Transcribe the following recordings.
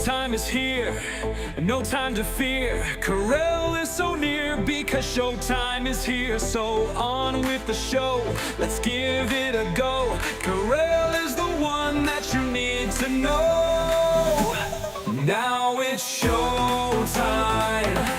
Showtime is here, no time to fear. Karel is so near because showtime is here. So on with the show, let's give it a go. Karel is the one that you need to know. Now it's showtime.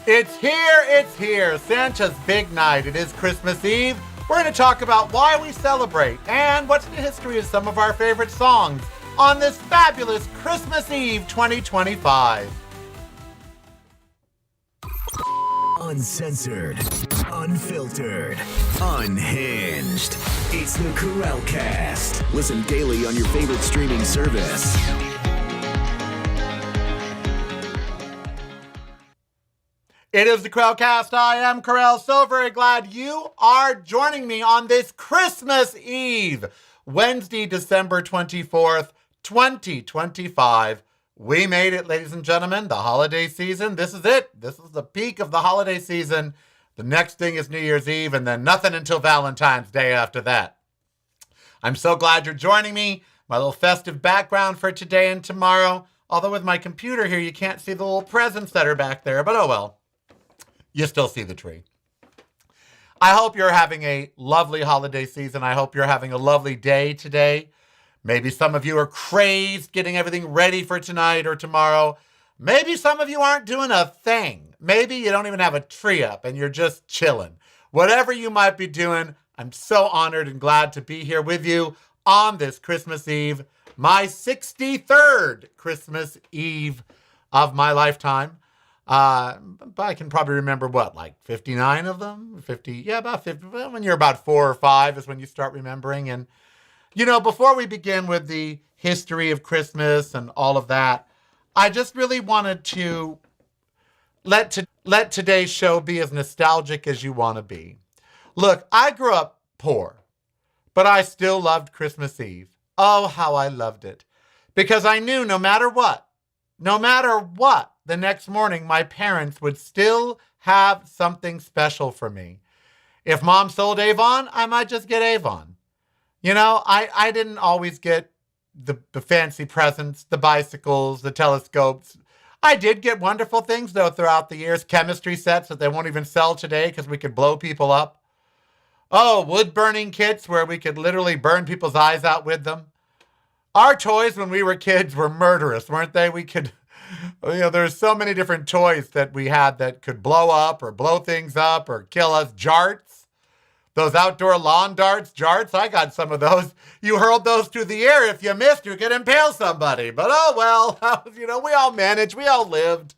It's here, Santa's big night. It is Christmas Eve. We're going to talk about why we celebrate and what's the history of some of our favorite songs on this fabulous Christmas Eve 2025. Uncensored, unfiltered, unhinged. It's the Karel Cast. Listen daily on your favorite streaming service. It is the Karel Cast. I am Karel. So very glad you are joining me on this Christmas Eve, Wednesday, December 24th, 2025. We made it, ladies and gentlemen, the holiday season. This is it. This is the peak of the holiday season. The next thing is New Year's Eve, and then nothing until Valentine's Day after that. I'm so glad you're joining me. My little festive background for today and tomorrow. Although with my computer here, you can't see the little presents that are back there, but oh well. You still see the tree. I hope you're having a lovely holiday season. I hope you're having a lovely day today. Maybe some of you are crazed getting everything ready for tonight or tomorrow. Maybe some of you aren't doing a thing. Maybe you don't even have a tree up and you're just chilling. Whatever you might be doing, I'm so honored and glad to be here with you on this Christmas Eve, my 63rd Christmas Eve of my lifetime. But I can probably remember like 59 of them? 50, yeah, about 50. When you're about 4 or 5 is when you start remembering. And, before we begin with the history of Christmas and all of that, I just really wanted to let today's show be as nostalgic as you want to be. Look, I grew up poor, but I still loved Christmas Eve. Oh, how I loved it. Because I knew no matter what, the next morning, my parents would still have something special for me. If Mom sold Avon, I might just get Avon. I didn't always get the fancy presents, the bicycles, the telescopes. I did get wonderful things, though, throughout the years. Chemistry sets that they won't even sell today because we could blow people up. Oh, wood-burning kits where we could literally burn people's eyes out with them. Our toys when we were kids were murderous, weren't they? We could... there's so many different toys that we had that could blow up or blow things up or kill us. Jarts, those outdoor lawn darts, jarts, I got some of those. You hurled those through the air. If you missed, you could impale somebody. But oh well, we all managed, we all lived.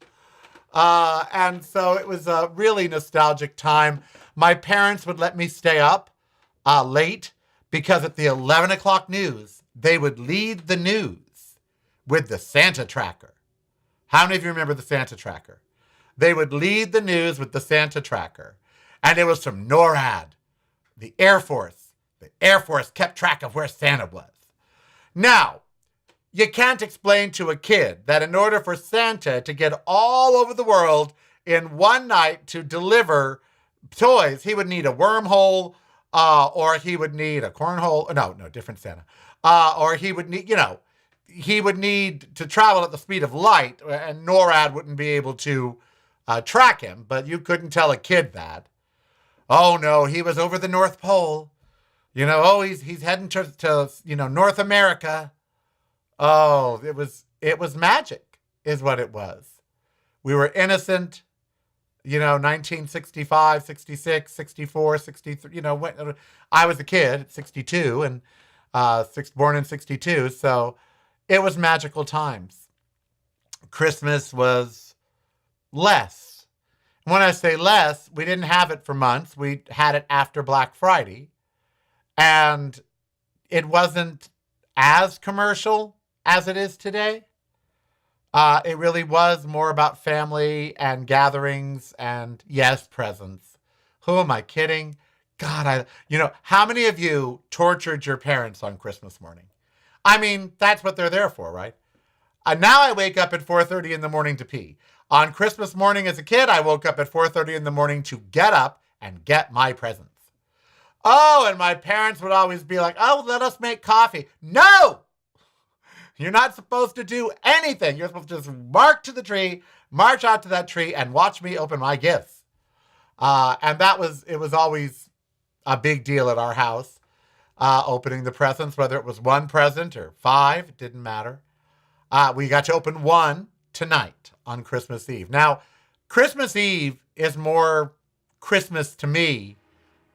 And so it was a really nostalgic time. My parents would let me stay up late because at the 11 o'clock news, they would lead the news with the Santa Tracker. How many of you remember the Santa Tracker? They would lead the news with the Santa Tracker. And it was from NORAD, the Air Force. The Air Force kept track of where Santa was. Now, you can't explain to a kid that in order for Santa to get all over the world in one night to deliver toys, he would need a wormhole, or he would need a cornhole. No, different Santa. Or he would need, he would need to travel at the speed of light, and NORAD wouldn't be able to track him, but you couldn't tell a kid that. Oh, no, he was over the North Pole. He's heading to North America. Oh, it was magic is what it was. We were innocent, 1965, 66, 64, 63, I was a kid at 62 and born in 62, so it was magical times. Christmas was less. When I say less, we didn't have it for months. We had it after Black Friday. And it wasn't as commercial as it is today. It really was more about family and gatherings and, yes, presents. Who am I kidding? God, how many of you tortured your parents on Christmas morning? I mean, that's what they're there for, right? Now I wake up at 4:30 in the morning to pee. On Christmas morning as a kid, I woke up at 4:30 in the morning to get up and get my presents. Oh, and my parents would always be like, oh, let us make coffee. No! You're not supposed to do anything. You're supposed to just march out to that tree and watch me open my gifts. And it was always a big deal at our house, opening the presents, whether it was one present or 5, it didn't matter. We got to open one tonight on Christmas Eve. Now, Christmas Eve is more Christmas to me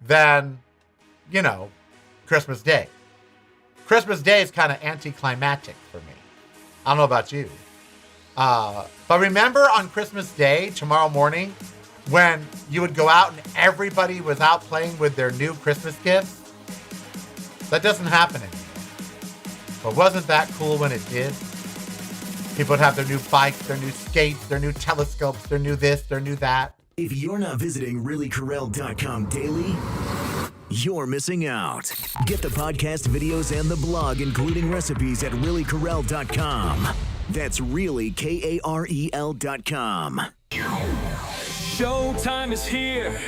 than, Christmas Day. Christmas Day is kind of anticlimactic for me. I don't know about you. But remember on Christmas Day, tomorrow morning, when you would go out and everybody was out playing with their new Christmas gifts? That doesn't happen anymore. But wasn't that cool when it did? People would have their new bikes, their new skates, their new telescopes, their new this, their new that. If you're not visiting reallykarel.com daily, you're missing out. Get the podcast, videos, and the blog, including recipes at reallykarel.com. That's really KAREL.com. Showtime is here,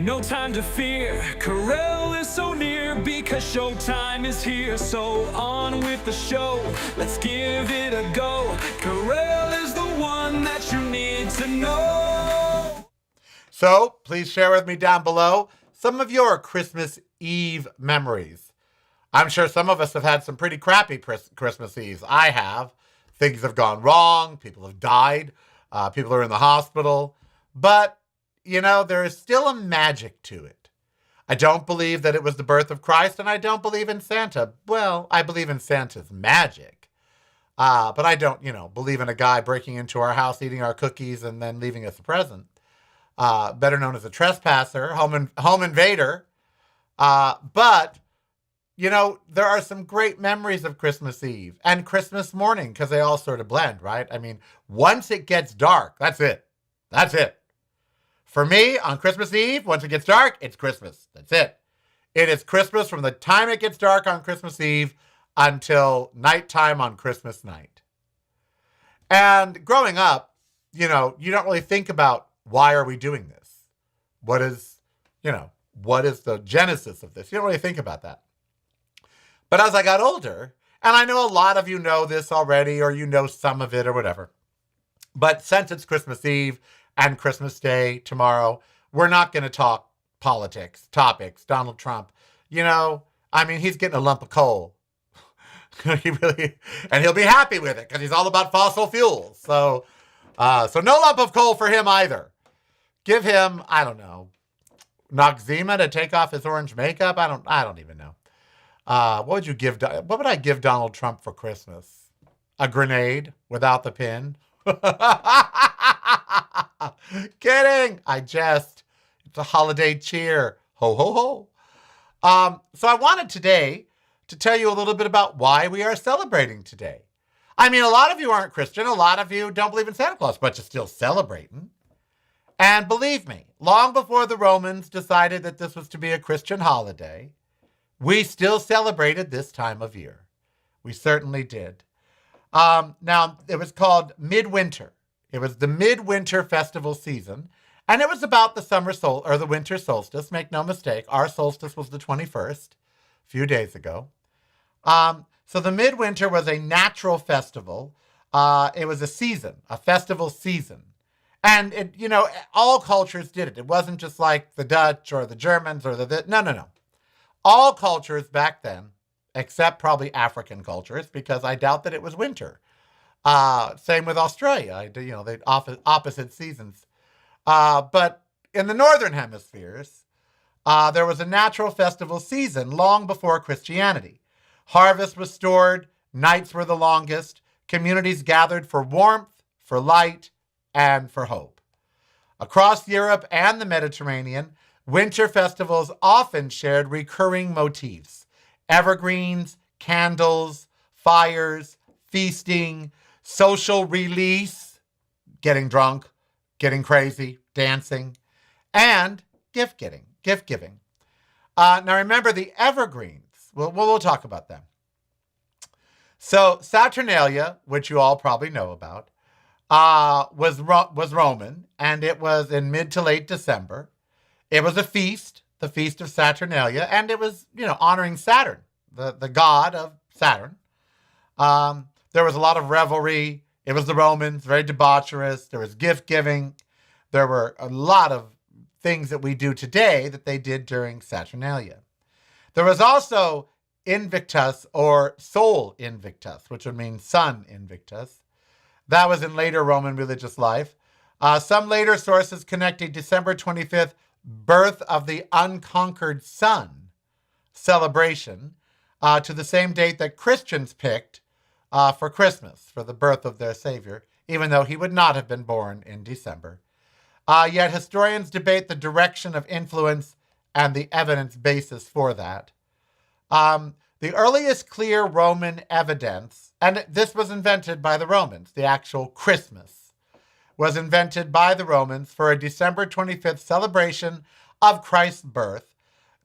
no time to fear. Karel is so near because showtime is here. So on with the show, let's give it a go. Karel is the one that you need to know. So please share with me down below some of your Christmas Eve memories. I'm sure some of us have had some pretty crappy Christmas Eves. I have. Things have gone wrong. People have died. People are in the hospital. But, there is still a magic to it. I don't believe that it was the birth of Christ, and I don't believe in Santa. Well, I believe in Santa's magic. But I don't, believe in a guy breaking into our house, eating our cookies, and then leaving us a present. Better known as a trespasser, home invader. But, there are some great memories of Christmas Eve and Christmas morning because they all sort of blend, right? I mean, once it gets dark, that's it. That's it. For me, on Christmas Eve, once it gets dark, it's Christmas. That's it. It is Christmas from the time it gets dark on Christmas Eve until nighttime on Christmas night. And growing up, you don't really think about why are we doing this? What is the genesis of this? You don't really think about that. But as I got older, and I know a lot of you know this already, or some of it or whatever, but since it's Christmas Eve and Christmas Day tomorrow, we're not going to talk politics, topics, Donald Trump. He's getting a lump of coal. And he'll be happy with it because he's all about fossil fuels. So no lump of coal for him either. Give him, I don't know, Noxzema to take off his orange makeup. I don't even know. What would I give Donald Trump for Christmas? A grenade without the pin? Kidding. It's a holiday cheer. Ho, ho, ho. So I wanted today to tell you a little bit about why we are celebrating today. A lot of you aren't Christian. A lot of you don't believe in Santa Claus, but you're still celebrating. And believe me, long before the Romans decided that this was to be a Christian holiday, we still celebrated this time of year. We certainly did. Now, it was called Midwinter. It was the Midwinter festival season, and it was about the winter solstice. Make no mistake, our solstice was the 21st, a few days ago. So the Midwinter was a natural festival. It was a festival season. And, all cultures did it. It wasn't just like the Dutch or the Germans or no. All cultures back then, except probably African cultures, because I doubt that it was winter. Same with Australia. They opposite seasons. But in the northern hemispheres, there was a natural festival season long before Christianity. Harvest was stored, nights were the longest, communities gathered for warmth, for light, and for hope. Across Europe and the Mediterranean, winter festivals often shared recurring motifs: evergreens, candles, fires, feasting, social release, getting drunk, getting crazy, dancing, and gift giving. Now remember the evergreens. We'll talk about them. So Saturnalia, which you all probably know about, was Roman, and it was in mid to late December. It was a feast, the Feast of Saturnalia, and it was, honoring Saturn, the god of Saturn. There was a lot of revelry. It was the Romans, very debaucherous. There was gift giving. There were a lot of things that we do today that they did during Saturnalia. There was also Invictus, or Sol Invictus, which would mean Sun Invictus. That was in later Roman religious life. Some later sources connected December 25th, birth of the unconquered sun celebration, to the same date that Christians picked for Christmas, for the birth of their Savior, even though he would not have been born in December. Yet historians debate the direction of influence and the evidence basis for that. The earliest clear Roman evidence, and this was invented by the Romans, the actual Christmas, was invented by the Romans for a December 25th celebration of Christ's birth.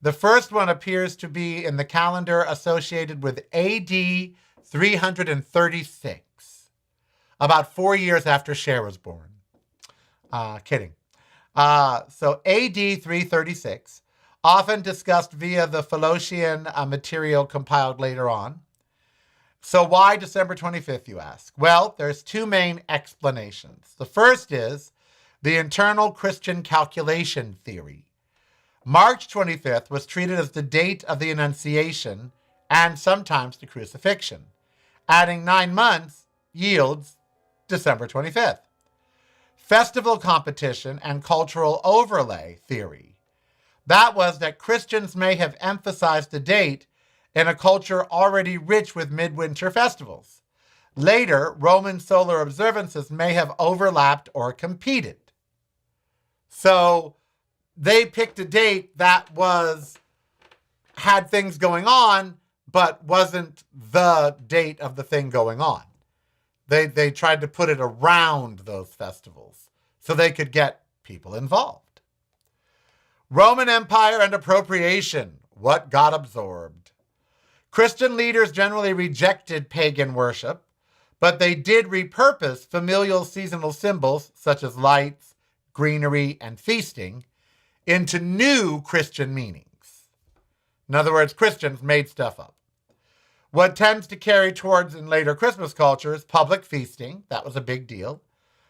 The first one appears to be in the calendar associated with AD 336, about 4 years after Cher was born. Kidding. So AD 336, often discussed via the Philotian material compiled later on. So why December 25th, you ask? Well, there's two main explanations. The first is the internal Christian calculation theory. March 25th was treated as the date of the Annunciation and sometimes the crucifixion. Adding 9 months yields December 25th. Festival competition and cultural overlay theory. That was that Christians may have emphasized the date in a culture already rich with midwinter festivals. Later, Roman solar observances may have overlapped or competed. So they picked a date that had things going on, but wasn't the date of the thing going on. They tried to put it around those festivals so they could get people involved. Roman Empire and appropriation, what got absorbed. Christian leaders generally rejected pagan worship, but they did repurpose familial seasonal symbols such as lights, greenery, and feasting into new Christian meanings. In other words, Christians made stuff up. What tends to carry towards in later Christmas culture is public feasting. That was a big deal.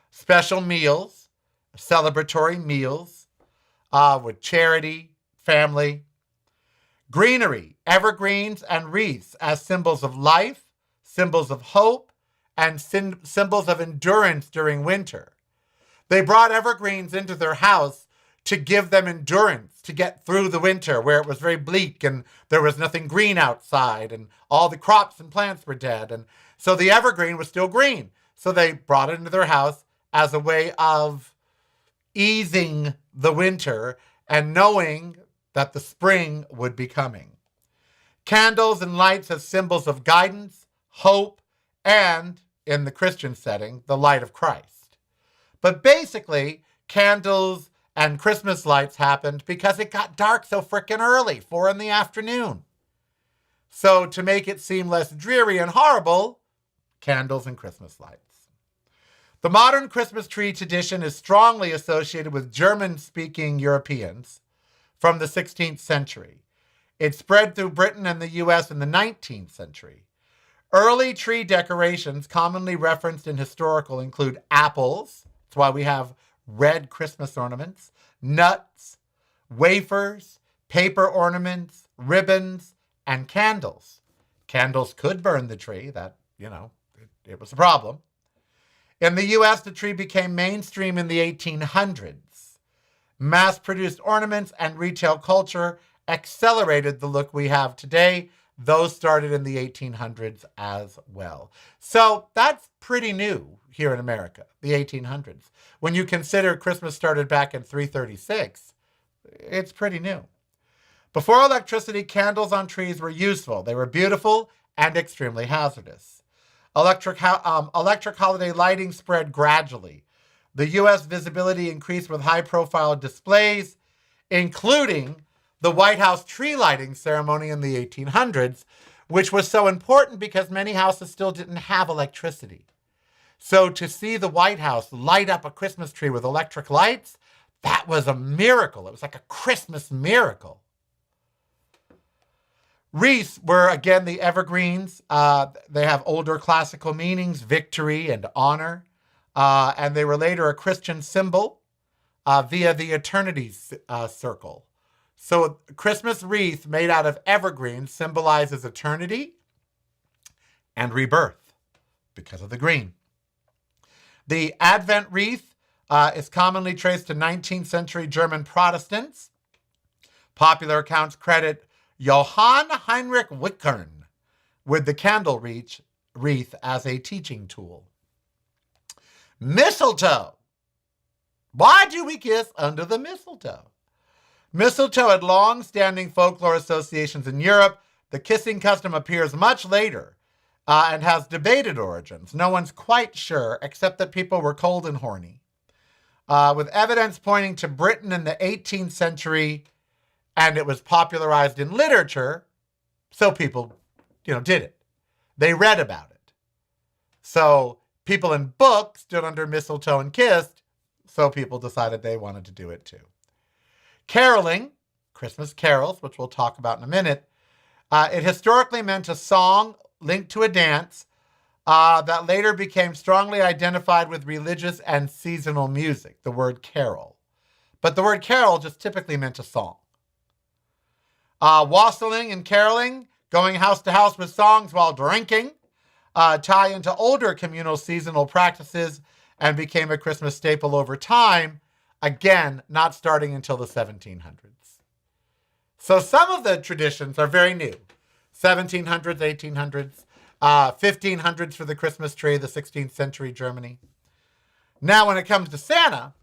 Special meals, celebratory meals with charity, family. Greenery, evergreens, and wreaths as symbols of life, symbols of hope, and symbols of endurance during winter. They brought evergreens into their house to give them endurance to get through the winter where it was very bleak and there was nothing green outside and all the crops and plants were dead. And so the evergreen was still green. So they brought it into their house as a way of easing the winter and knowing that the spring would be coming. Candles and lights as symbols of guidance, hope, and, in the Christian setting, the light of Christ. But basically, candles and Christmas lights happened because it got dark so frickin' early, 4 p.m. So to make it seem less dreary and horrible, candles and Christmas lights. The modern Christmas tree tradition is strongly associated with German-speaking Europeans from the 16th century. It spread through Britain and the U.S. in the 19th century. Early tree decorations commonly referenced in historical include apples. That's why we have red Christmas ornaments, nuts, wafers, paper ornaments, ribbons, and candles. Candles could burn the tree. That, it was a problem. In the U.S., the tree became mainstream in the 1800s. Mass-produced ornaments and retail culture accelerated the look we have today. Those started in the 1800s as well. So that's pretty new here in America, the 1800s. When you consider Christmas started back in 336, it's pretty new. Before electricity, candles on trees were useful. They were beautiful and extremely hazardous. Electric holiday lighting spread gradually. The U.S. visibility increased with high-profile displays, including the White House tree lighting ceremony in the 1800s, which was so important because many houses still didn't have electricity. So to see the White House light up a Christmas tree with electric lights, that was a miracle. It was like a Christmas miracle. Wreaths were, again, the evergreens. They have older classical meanings, victory and honor. And they were later a Christian symbol via the eternity circle. So Christmas wreath made out of evergreens symbolizes eternity and rebirth because of the green. The Advent wreath is commonly traced to 19th century German Protestants. Popular accounts credit Johann Heinrich Wickern with the candle wreath as a teaching tool. Mistletoe. Why do we kiss under the mistletoe? Mistletoe had long-standing folklore associations in Europe. The kissing custom appears much later and has debated origins. No one's quite sure, except that people were cold and horny. With evidence pointing to Britain in the 18th century, and it was popularized in literature, so people, did it. They read about it. So people in books stood under mistletoe and kissed, so people decided they wanted to do it too. Caroling, Christmas carols, which we'll talk about in a minute, it historically meant a song linked to a dance that later became strongly identified with religious and seasonal music, the word carol. But the word carol just typically meant a song. Wassailing and caroling, going house to house with songs while drinking, tie into older communal seasonal practices and became a Christmas staple over time, again, not starting until the 1700s. So some of the traditions are very new. 1700s, 1800s, 1500s for the Christmas tree, the 16th century Germany. Now, when it comes to Santa,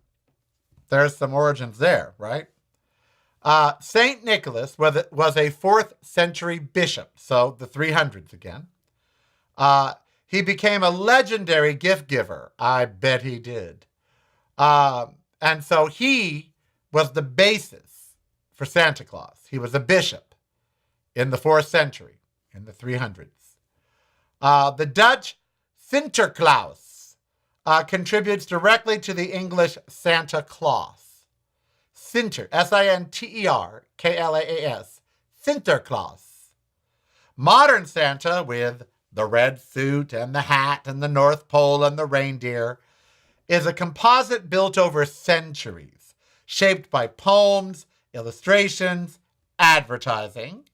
there's some origins there, right? St. Nicholas was a 4th century bishop, so the 300s again. He became a legendary gift giver. I bet he did. And so he was the basis for Santa Claus. He was a bishop in the 4th century, in the 300s. The Dutch Sinterklaas contributes directly to the English Santa Claus. Sinter, Sinterklaas, Sinterklaas. Modern Santa, with the red suit and the hat and the North Pole and the reindeer, is a composite built over centuries, shaped by poems, illustrations, advertising,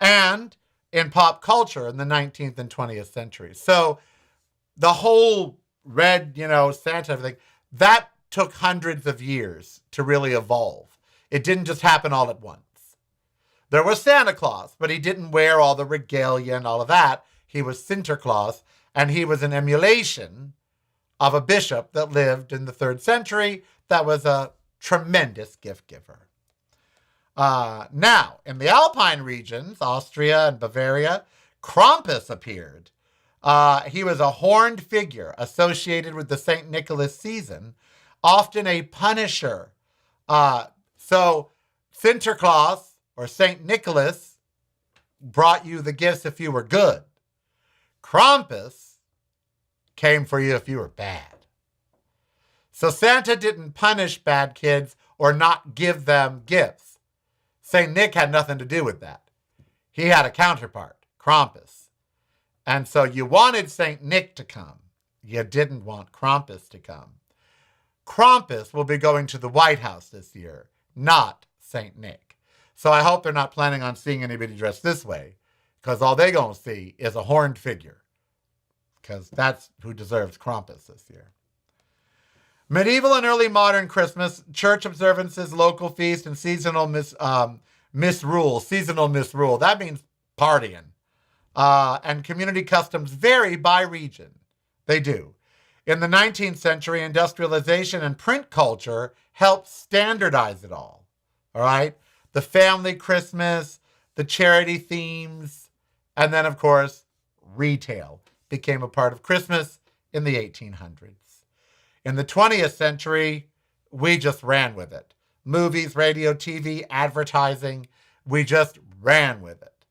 and in pop culture in the 19th and 20th centuries. So the whole red, Santa, everything, that took hundreds of years to really evolve. It didn't just happen all at once. There was Santa Claus, but he didn't wear all the regalia and all of that. He was Sinterklaas, and he was an emulation of a bishop that lived in the 3rd century that was a tremendous gift giver. Now, in the Alpine regions, Austria and Bavaria, Krampus appeared. He was a horned figure associated with the St. Nicholas season, often a punisher. So Sinterklaas or St. Nicholas brought you the gifts if you were good. Krampus came for you if you were bad. So Santa didn't punish bad kids or not give them gifts. St. Nick had nothing to do with that. He had a counterpart, Krampus. And so you wanted St. Nick to come. You didn't want Krampus to come. Krampus will be going to the White House this year, not St. Nick. So I hope they're not planning on seeing anybody dressed this way, because all they're going to see is a horned figure, because that's who deserves Krampus this year. Medieval and early modern Christmas, church observances, local feast, and seasonal misrule. That means partying. And community customs vary by region. They do. In the 19th century, industrialization and print culture helped standardize it all. All right? The family Christmas, the charity themes, and then, of course, retail became a part of Christmas in the 1800s. In the 20th century, we just ran with it. Movies, radio, TV, advertising, we just ran with it.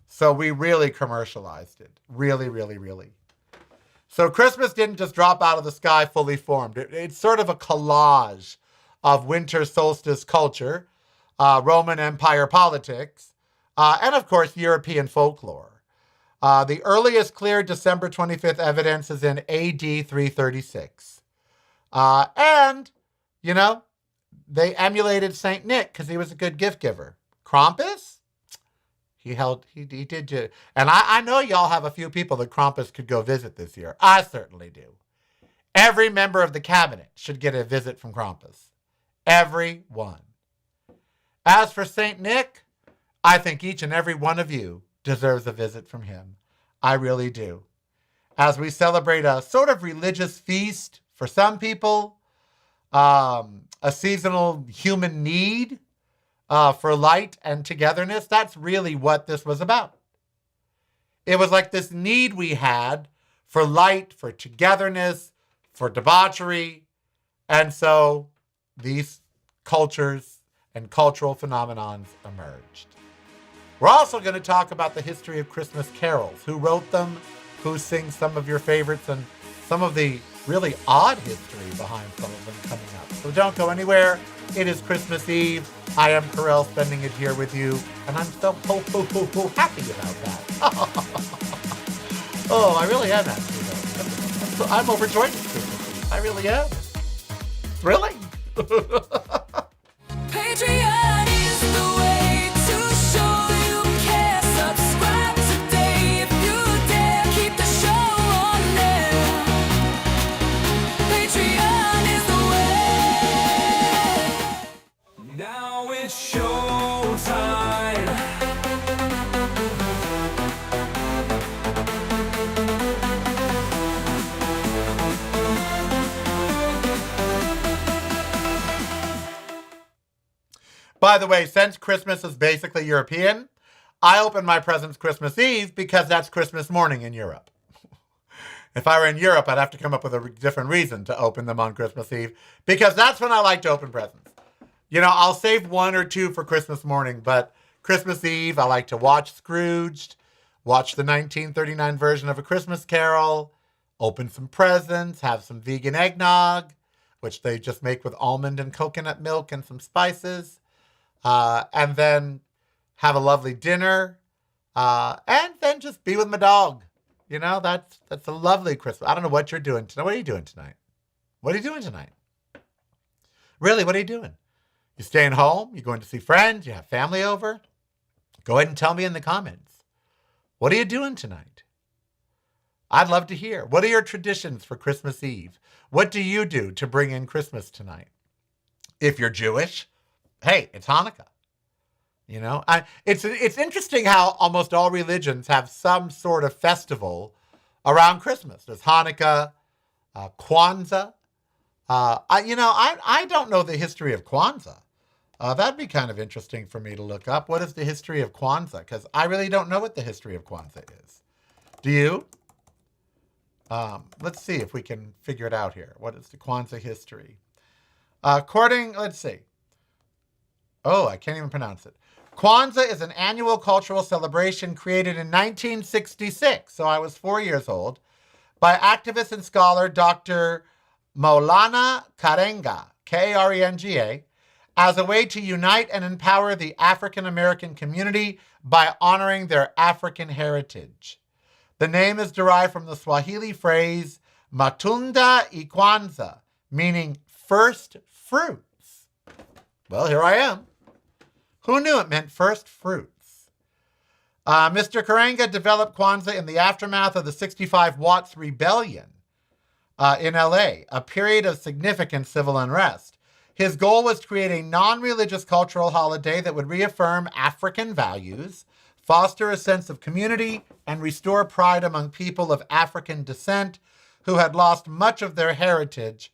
So we really commercialized it. Really, really, really. So Christmas didn't just drop out of the sky fully formed. It's sort of a collage of winter solstice culture, Roman Empire politics, and of course, European folklore. The earliest clear December 25th evidence is in AD 336. And, you know, they emulated St. Nick because he was a good gift giver. Krampus? He did. And I know y'all have a few people that Krampus could go visit this year. I certainly do. Every member of the cabinet should get a visit from Krampus. Every one. As for St. Nick, I think each and every one of you deserves a visit from him. I really do. As we celebrate a sort of religious feast for some people, a seasonal human need for light and togetherness, that's really what this was about. It was like this need we had for light, for togetherness, for debauchery. And so these cultures and cultural phenomenons emerged. We're also going to talk about the history of Christmas carols, who wrote them, who sings some of your favorites, and some of the really odd history behind some of them coming up. So don't go anywhere. It is Christmas Eve. I am Karel, spending it here with you, and I'm so happy about that. Oh, I really am actually, though. I'm overjoyed with Christmas Eve. I really am. Thrilling. Patreon is the way to show you care. Subscribe today if you dare. Keep the show on there. Patreon is the way. Now it's showtime. By the way, since Christmas is basically European, I open my presents Christmas Eve because that's Christmas morning in Europe. If I were in Europe, I'd have to come up with a different reason to open them on Christmas Eve, because that's when I like to open presents. You know, I'll save one or two for Christmas morning, but Christmas Eve, I like to watch Scrooged, watch the 1939 version of A Christmas Carol, open some presents, have some vegan eggnog, which they just make with almond and coconut milk and some spices. And then have a lovely dinner, and then just be with my dog. You know, that's a lovely Christmas. I don't know what you're doing tonight. What are you doing tonight? What are you doing tonight? Really, what are you doing? You staying home? You going to see friends? You have family over? Go ahead and tell me in the comments. What are you doing tonight? I'd love to hear. What are your traditions for Christmas Eve? What do you do to bring in Christmas tonight? If you're Jewish, hey, it's Hanukkah. You know, it's interesting how almost all religions have some sort of festival around Christmas. There's Hanukkah, Kwanzaa. I don't know the history of Kwanzaa. That'd be kind of interesting for me to look up. What is the history of Kwanzaa? Because I really don't know what the history of Kwanzaa is. Do you? Let's see if we can figure it out here. What is the Kwanzaa history? Let's see. Oh, I can't even pronounce it. Kwanzaa is an annual cultural celebration created in 1966, so I was 4 years old, by activist and scholar Dr. Maulana Karenga, Karenga, as a way to unite and empower the African American community by honoring their African heritage. The name is derived from the Swahili phrase Matunda Ikwanza, meaning first fruits. Well, here I am. Who knew it meant first fruits? Mr. Karenga developed Kwanzaa in the aftermath of the 65 Watts Rebellion in LA, a period of significant civil unrest. His goal was to create a non-religious cultural holiday that would reaffirm African values, foster a sense of community, and restore pride among people of African descent who had lost much of their heritage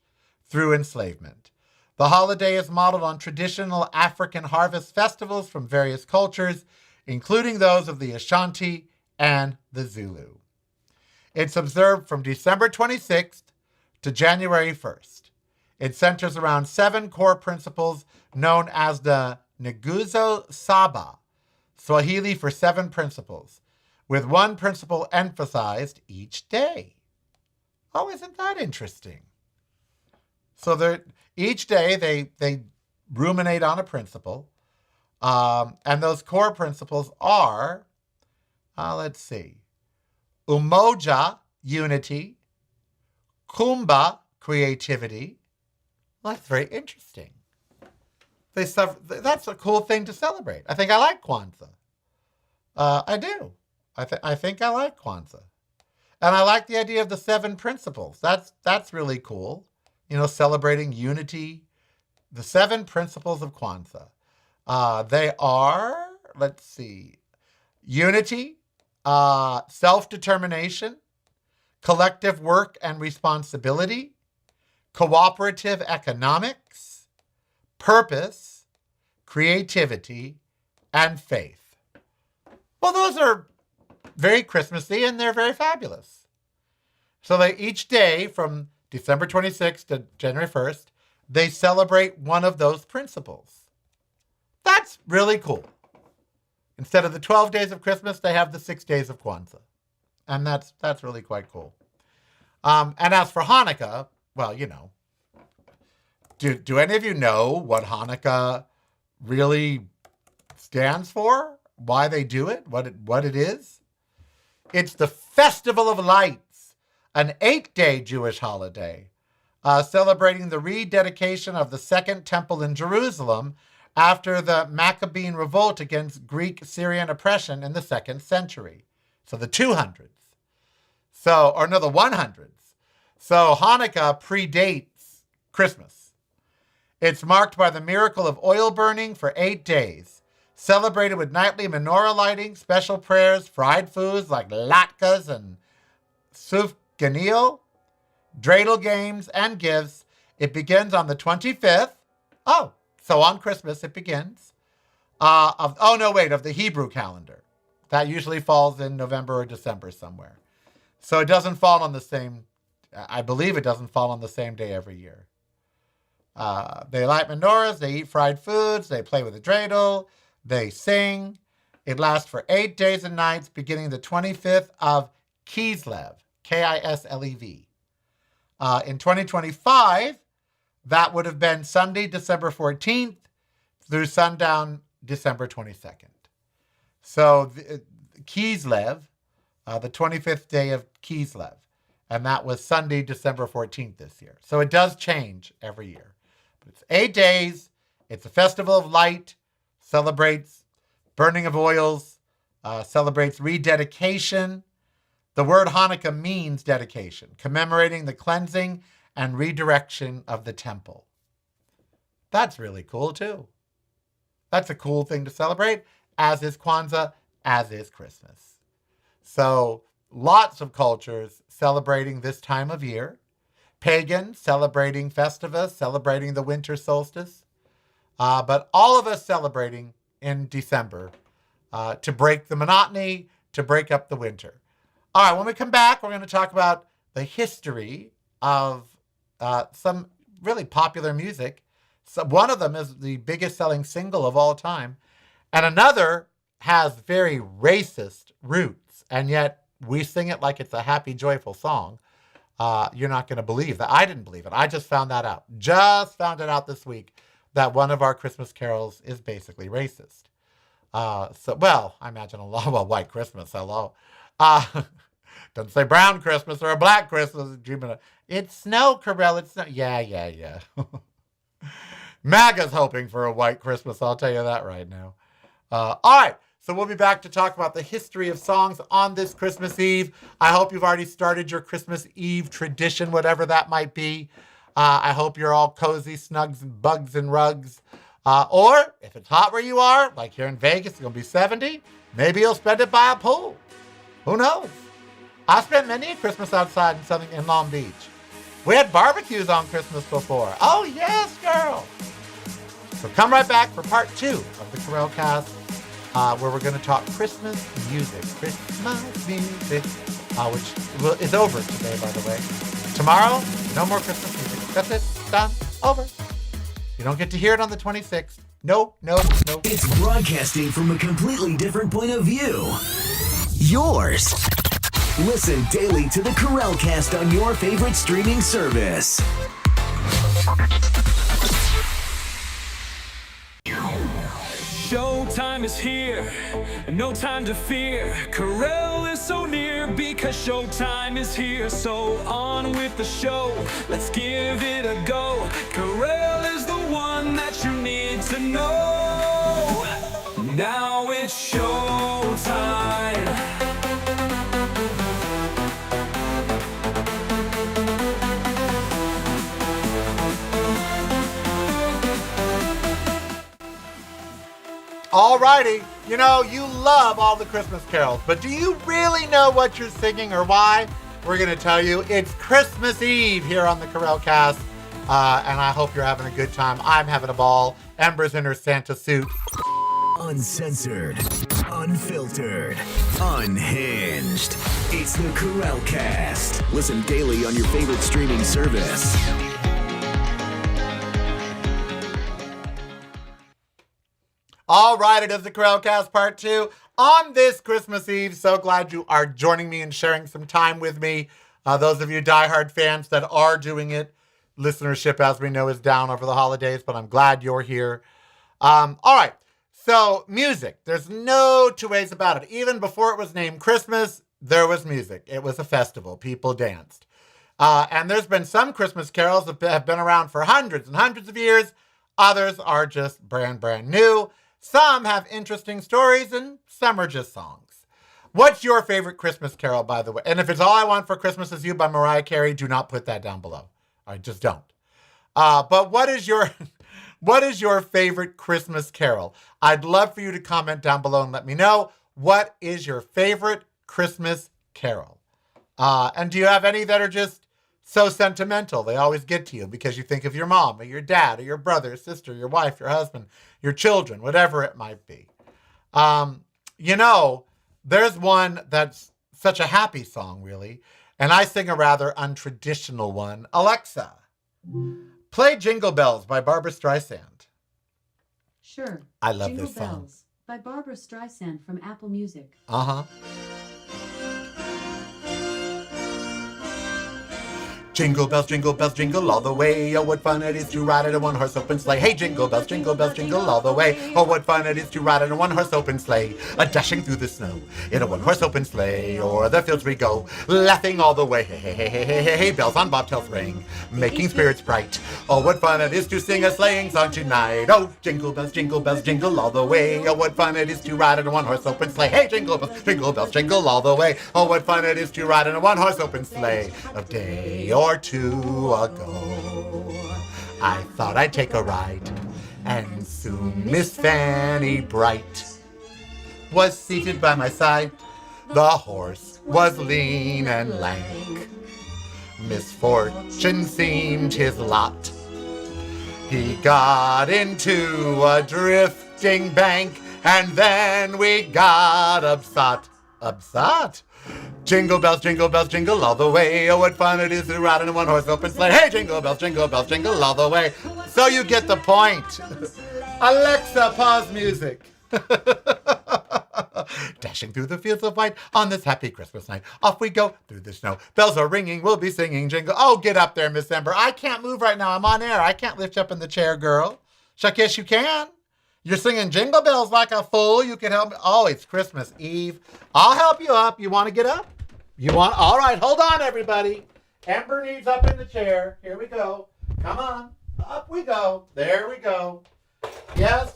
through enslavement. The holiday is modeled on traditional African harvest festivals from various cultures, including those of the Ashanti and the Zulu. It's observed from December 26th to January 1st. It centers around 7 core principles known as the Nguzo Saba, Swahili for 7 principles, with one principle emphasized each day. Oh, isn't that interesting? So each day they ruminate on a principle. And those core principles are, let's see, umoja, unity, kumba, creativity. Well, that's very interesting. That's a cool thing to celebrate. I think I like Kwanzaa. I do. I think I like Kwanzaa. And I like the idea of the 7 principles. That's really cool. Celebrating unity. The 7 principles of Kwanzaa. They are, let's see, unity, self-determination, collective work and responsibility, cooperative economics, purpose, creativity, and faith. Well, those are very Christmassy and they're very fabulous. So each day from December 26th to January 1st, they celebrate one of those principles. That's really cool. Instead of the 12 days of Christmas, they have the 6 days of Kwanzaa. And that's really quite cool. And as for Hanukkah, well, do any of you know what Hanukkah really stands for? Why they do it? What it is? It's the Festival of Lights, an 8-day Jewish holiday, celebrating the rededication of the Second Temple in Jerusalem after the Maccabean revolt against Greek-Syrian oppression in the 2nd century. So the 200s. The 100s. So Hanukkah predates Christmas. It's marked by the miracle of oil burning for 8 days, celebrated with nightly menorah lighting, special prayers, fried foods like latkes and sufganiyot, dreidel games, and gifts. It begins on the 25th. So on Christmas it begins. Of the Hebrew calendar. That usually falls in November or December somewhere. So it doesn't fall on the same, I believe it doesn't fall on the same day every year. They light menorahs, they eat fried foods, they play with a dreidel, they sing. It lasts for 8 days and nights, beginning the 25th of Kislev, Kislev. In 2025, that would have been Sunday, December 14th through sundown, December 22nd. So Kislev, the 25th day of Kislev, and that was Sunday, December 14th this year. So it does change every year. But it's 8 days. It's a festival of light, celebrates burning of oils, celebrates rededication. The word Hanukkah means dedication, commemorating the cleansing and redirection of the temple. That's really cool too. That's a cool thing to celebrate, as is Kwanzaa, as is Christmas. So lots of cultures celebrating this time of year. Pagans celebrating Festivus, celebrating the winter solstice. But all of us celebrating in December to break the monotony, to break up the winter. All right, when we come back, we're going to talk about the history of some really popular music. So one of them is the biggest selling single of all time. And another has very racist roots. And yet we sing it like it's a happy, joyful song. You're not going to believe that. I didn't believe it. I just found that out. Just found it out this week that one of our Christmas carols is basically racist. I imagine a lot. Well, White Christmas, hello. Doesn't say brown Christmas or a black Christmas. It's snow, Karel. It's snow. Yeah. MAGA's hoping for a white Christmas. I'll tell you that right now. All right. So we'll be back to talk about the history of songs on this Christmas Eve. I hope you've already started your Christmas Eve tradition, whatever that might be. I hope you're all cozy, snugs, and bugs and rugs. Or if it's hot where you are, like here in Vegas, it's going to be 70. Maybe you'll spend it by a pool. Who knows? I spent many a Christmas outside in Long Beach. We had barbecues on Christmas before. Oh, yes, girl. So come right back for part 2 of the Karel Cast, where we're going to talk Christmas music. Christmas music, which is over today, by the way. Tomorrow, no more Christmas music. That's it. Done. Over. You don't get to hear it on the 26th. No. It's broadcasting from a completely different point of view. Yours. Listen daily to the Karel Cast on your favorite streaming service. Showtime is here, no time to fear. Karel is so near because showtime is here. So on with the show, let's give it a go. Karel is the one that you need to know. Now it's showtime. Alrighty, you know, you love all the Christmas carols, but do you really know what you're singing or why? We're going to tell you. It's Christmas Eve here on the Karel Cast, and I hope you're having a good time. I'm having a ball. Ember's in her Santa suit. Uncensored, unfiltered, unhinged. It's the Karel Cast. Listen daily on your favorite streaming service. All right, it is the Karel Cast Part 2 on this Christmas Eve. So glad you are joining me and sharing some time with me. Those of you diehard fans that are doing it, listenership, as we know, is down over the holidays, but I'm glad you're here. All right, so music. There's no two ways about it. Even before it was named Christmas, there was music. It was a festival. People danced. And there's been some Christmas carols that have been around for hundreds and hundreds of years. Others are just brand new. Some have interesting stories, and some are just songs. What's your favorite Christmas carol, by the way? And if it's All I Want for Christmas Is You by Mariah Carey, do not put that down below. All right, just don't. But what is your favorite Christmas carol? I'd love for you to comment down below and let me know. What is your favorite Christmas carol? And do you have any that are just so sentimental? They always get to you because you think of your mom or your dad or your brother, sister, your wife, your husband, your children, whatever it might be. You know, there's one that's such a happy song, really, and I sing a rather untraditional one. Alexa, play Jingle Bells by Barbra Streisand. Sure. I love Jingle this song. Bells by Barbra Streisand from Apple Music. Uh-huh. Jingle bells, jingle all the way. Oh, what fun it is to ride in a one-horse open sleigh. Hey, jingle bells, jingle all the way. Oh, what fun it is to ride in a one-horse open sleigh. A-dashing through the snow in a one-horse open sleigh. O'er the fields we go, laughing all the way. Hey, hey, hey, hey, hey, hey, hey, bells on bobtails ring, making spirits bright. Oh, what fun it is to sing a sleighing song tonight. Oh, jingle bells, jingle all the way. Oh, what fun it is to ride in a one-horse open sleigh. Hey, jingle bells, jingle all the way. Oh, what fun it is to ride in a one-horse open sleigh. A day or two ago, I thought I'd take a ride, and soon Miss Fanny Bright was seated by my side. The horse was lean and lank. Misfortune seemed his lot. He got into a drifting bank, and then we got upset. Jingle bells, jingle all the way. Oh, what fun it is to ride in a one-horse open sleigh. Hey, jingle bells, jingle all the way. So you get the point. Alexa, pause music. Dashing through the fields of white on this happy Christmas night. Off we go through the snow. Bells are ringing, we'll be singing jingle. Oh, get up there, Miss Ember. I can't move right now. I'm on air. I can't lift you up in the chair, girl. Yes, you can. You're singing jingle bells like a fool. You can help me. Oh, it's Christmas Eve. I'll help you up. You want to get up? All right, hold on, everybody. Ember needs up in the chair. Here we go. Come on. Up we go. There we go. Yes,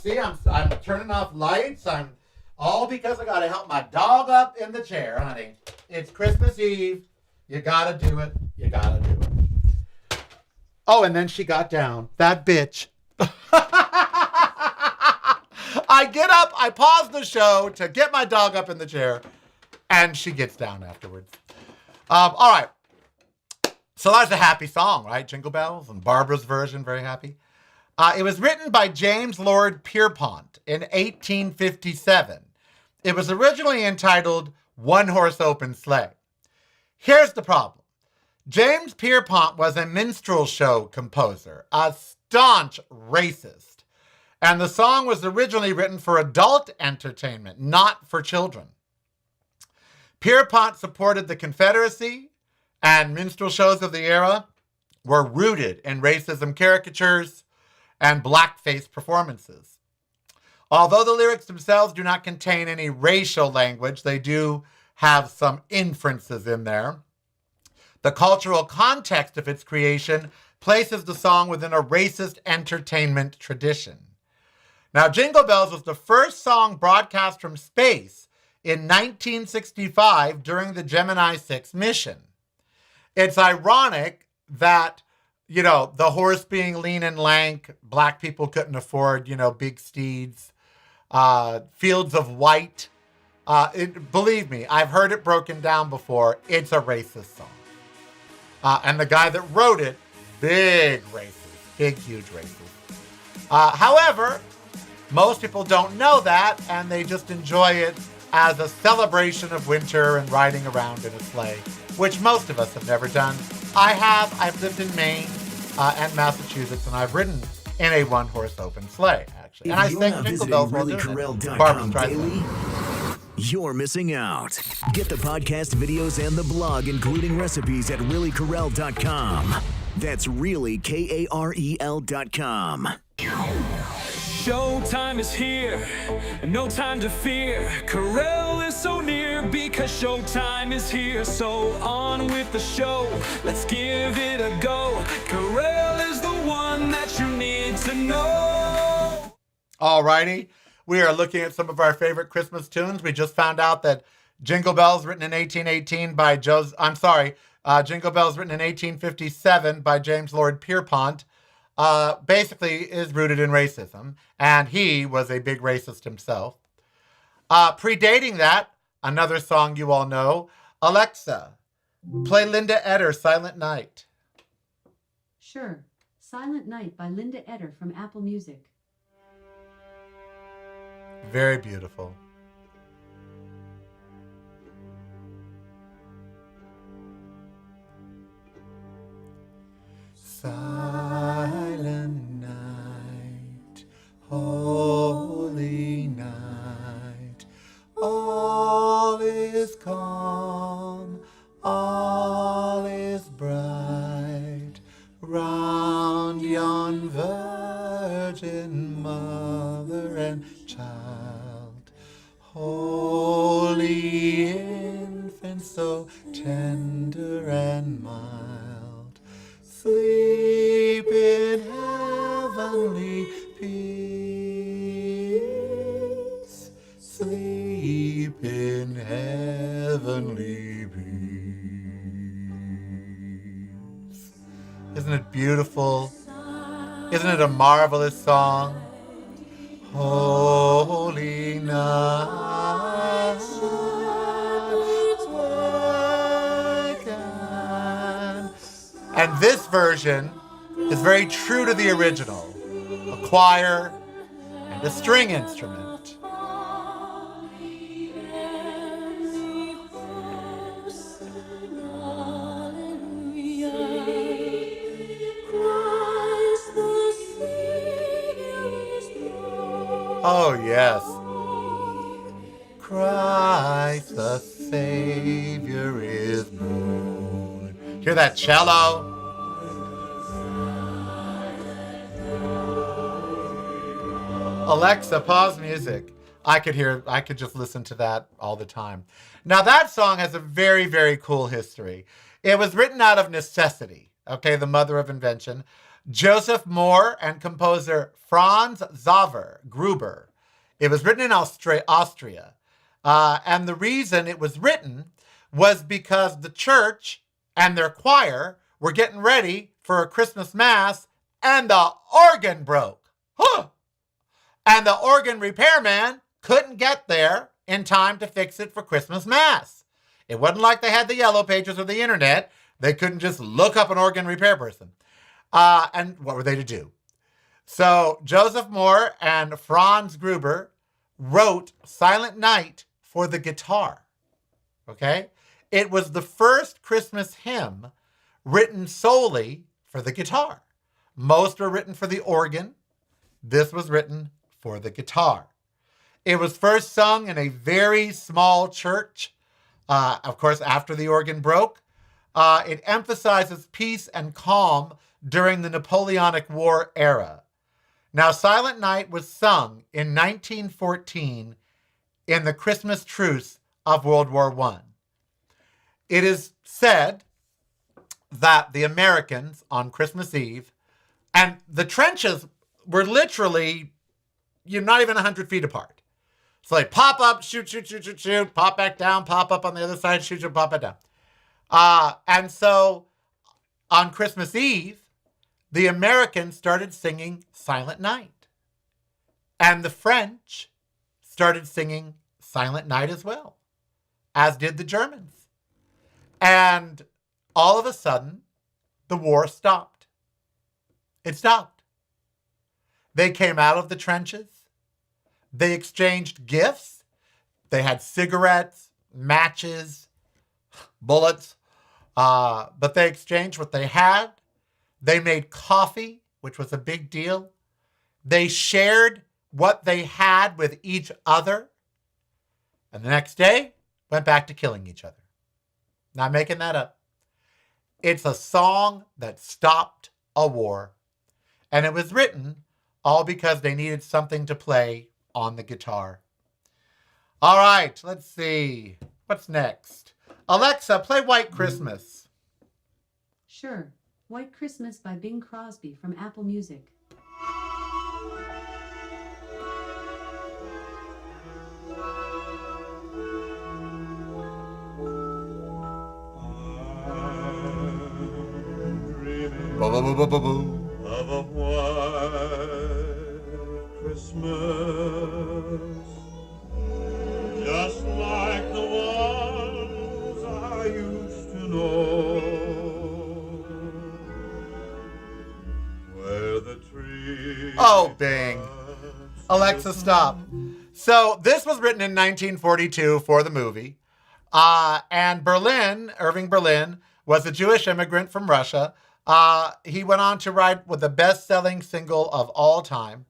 see, I'm turning off lights. I'm all because I got to help my dog up in the chair, honey. It's Christmas Eve. You got to do it. Oh, and then she got down. That bitch. I get up, I pause the show to get my dog up in the chair, and she gets down afterwards. All right. So that's a happy song, right? Jingle Bells, and Barbara's version, very happy. It was written by James Lord Pierpont in 1857. It was originally entitled One Horse Open Sleigh. Here's the problem. James Pierpont was a minstrel show composer, a staunch racist. And the song was originally written for adult entertainment, not for children. Pierpont supported the Confederacy, and minstrel shows of the era were rooted in racism caricatures and blackface performances. Although the lyrics themselves do not contain any racial language, they do have some inferences in there. The cultural context of its creation places the song within a racist entertainment tradition. Now, Jingle Bells was the first song broadcast from space in 1965 during the Gemini 6 mission. It's ironic that, the horse being lean and lank, black people couldn't afford, big steeds, fields of white. Believe me, I've heard it broken down before. It's a racist song. And the guy that wrote it, big racist, big, huge racist. However, most people don't know that, and they just enjoy it as a celebration of winter and riding around in a sleigh, which most of us have never done. I've lived in Maine and Massachusetts, and I've ridden in a one-horse open sleigh, actually. And I sang Jingle Bells while doing it. Barbra Streisand. You're missing out. Get the podcast videos and the blog, including recipes at reallykarel.com. That's really KAREL.com. Showtime is here, no time to fear. Karel is so near because showtime is here. So on with the show, let's give it a go. Karel is the one that you need to know. Alrighty, we are looking at some of our favorite Christmas tunes. We just found out that Jingle Bells, written in 1818 by Jingle Bells, written in 1857 by James Lord Pierpont, basically is rooted in racism, and he was a big racist himself. Predating that, another song you all know, Alexa, play Linda Eder, Silent Night. Sure. Silent Night by Linda Eder from Apple Music. Very beautiful. Silent night, holy night, all is calm, all is bright, round yon virgin mother and child, holy infant so tender and mild, sleep in heavenly peace. Sleep in heavenly peace. Isn't it beautiful? Isn't it a marvelous song? Holy night, and this version is very true to the original. A choir and a string instrument. Oh, yes. Christ the Savior is born. Hear that cello? Alexa, pause music. I could just listen to that all the time. Now that song has a very, very cool history. It was written out of necessity, the mother of invention. Joseph Mohr and composer Franz Gruber. It was written in Austria. And the reason it was written was because the church and their choir were getting ready for a Christmas mass and the organ broke. Huh! And the organ repairman couldn't get there in time to fix it for Christmas Mass. It wasn't like they had the yellow pages or the internet. They couldn't just look up an organ repair person. And what were they to do? So Joseph Mohr and Franz Gruber wrote Silent Night for the guitar. Okay? It was the first Christmas hymn written solely for the guitar. Most were written for the organ. This was written for the guitar. It was first sung in a very small church Of course, after the organ broke, it emphasizes peace and calm during the Napoleonic War era. Now, Silent Night was sung in 1914 in the Christmas truce of World War I. It is said that the Americans on Christmas Eve, and the trenches were literally, not even 100 feet apart. So they pop up, shoot, pop back down, pop up on the other side, shoot, pop back down. And so on Christmas Eve, the Americans started singing Silent Night. And the French started singing Silent Night as well, as did the Germans. And all of a sudden, the war stopped. It stopped. They came out of the trenches. They exchanged gifts. They had cigarettes, matches, bullets, but they exchanged what they had. They made coffee, which was a big deal. They shared what they had with each other. And the next day, went back to killing each other. Not making that up. It's a song that stopped a war. And it was written all because they needed something to play on the guitar. All right, let's see. What's next? Alexa, play White Christmas. Sure. White Christmas by Bing Crosby from Apple Music. Of a white Christmas, just like the ones I used to know, where the trees... Oh, Bing. Alexa, stop. So this was written in 1942 for the movie. And Irving Berlin, was a Jewish immigrant from Russia. He went on to write with the best-selling single of all time.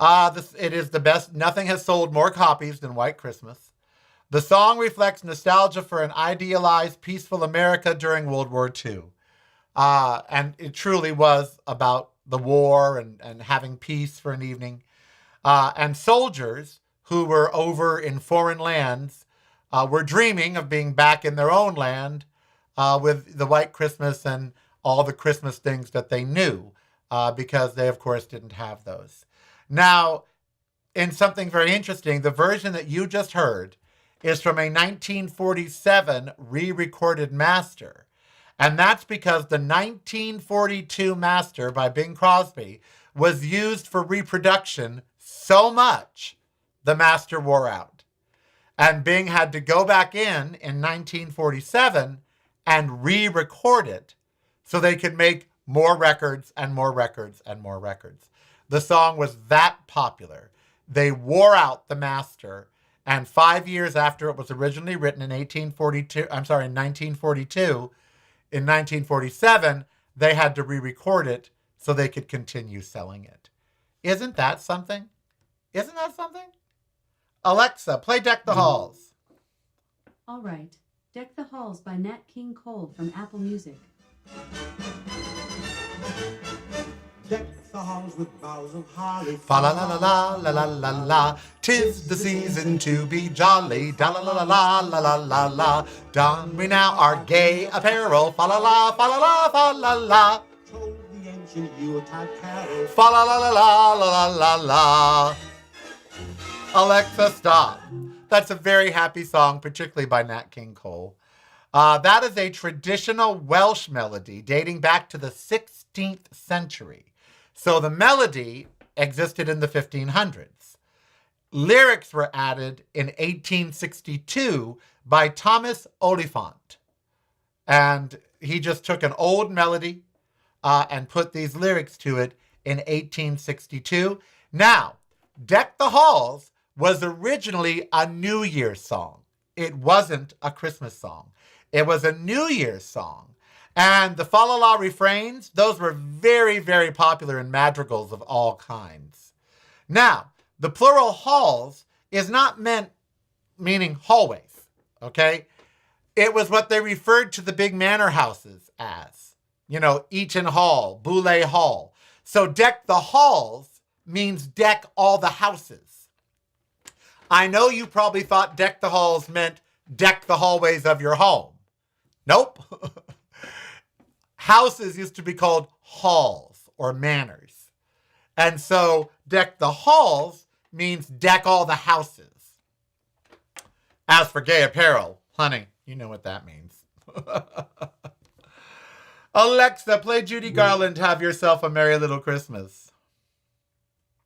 It is the best. Nothing has sold more copies than White Christmas. The song reflects nostalgia for an idealized, peaceful America during World War II. And it truly was about the war and having peace for an evening. And soldiers who were over in foreign lands were dreaming of being back in their own land with the White Christmas and all the Christmas things that they knew, because they, of course, didn't have those. Now, in something very interesting, the version that you just heard is from a 1947 re-recorded master. And that's because the 1942 master by Bing Crosby was used for reproduction so much, the master wore out. And Bing had to go back in 1947 and re-record it so they could make more records and more records and more records. The song was that popular. They wore out the master, and 5 years after it was originally written in 1942, in 1947, they had to re-record it so they could continue selling it. Isn't that something? Isn't that something? Alexa, play Deck the Halls. All right. Deck the Halls by Nat King Cole from Apple Music. Deck the halls with boughs of holly. Fa la la la la la la la la. 'Tis the season to be jolly. Da la la la la la la la la. Don we now our gay apparel. Fa la la fa la la fa la la. Told the ancient Yuletide carol. Fa la la la la la la la la. Alexa, stop. That's a very happy song, particularly by Nat King Cole. That is a traditional Welsh melody dating back to the 16th century. So the melody existed in the 1500s. Lyrics were added in 1862 by Thomas Oliphant. And he just took an old melody and put these lyrics to it in 1862. Now, Deck the Halls was originally a New Year's song. It wasn't a Christmas song. It was a New Year's song. And the fa-la-la refrains, those were very, very popular in madrigals of all kinds. Now, the plural halls is not meant meaning hallways, okay? It was what they referred to the big manor houses as. Eaton Hall, Boulay Hall. So deck the halls means deck all the houses. I know you probably thought deck the halls meant deck the hallways of your home. Nope. Houses used to be called halls or manors. And so deck the halls means deck all the houses. As for gay apparel, honey, you know what that means. Alexa, play Judy Garland, Have Yourself a Merry Little Christmas.